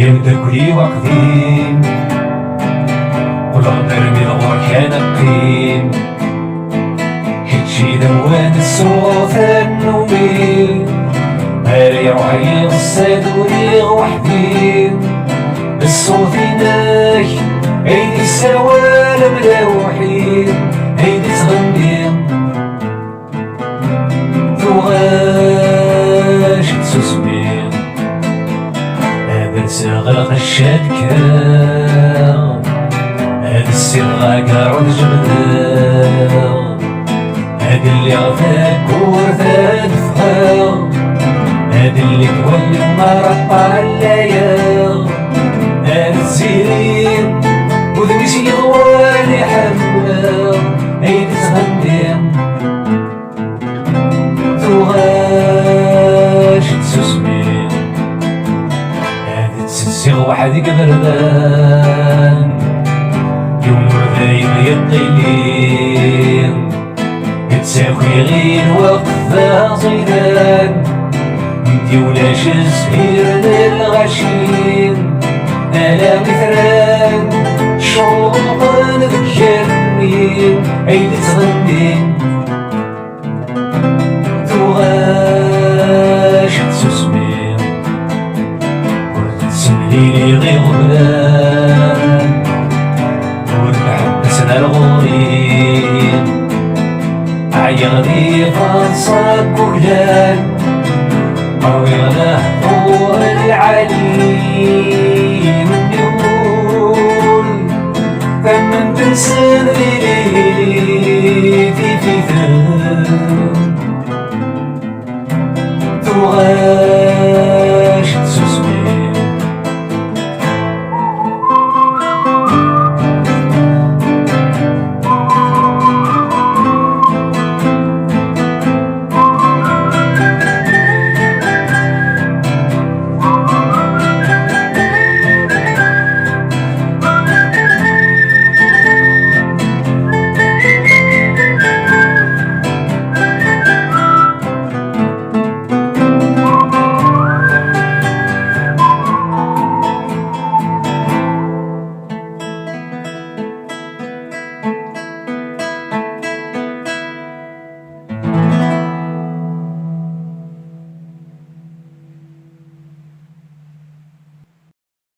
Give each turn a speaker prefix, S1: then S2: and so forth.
S1: يبدا كلي وقديم قلوب نرمي الغور كان قيم حيتشي دوان الصوت النومي مالي روحي الصيد وليغ وحدين الصوت يناك عيدي السوال ملوحين عيدي تغني تغاش تسوسمي غرق الشادكة هاد الصغار قارون جمدان هاد اللي غفاك ورثاد فخار هاد اللي تولد مرقع الليال هاد الزيرين وذنيش يغوان يحمل عيد تغني تغاش تسوسمي تسيغ وحدي قبردان يوم ذايم يطيلين يتساوي غير وقفة صيدان انتي ولاش الزهير للغشين انا مثران شوقا ذكرني عيد تغني تغاش تسوسمي ليلي غير غبلان ونحبسنا الغورين عيغ ذي فرصك وكلان مروي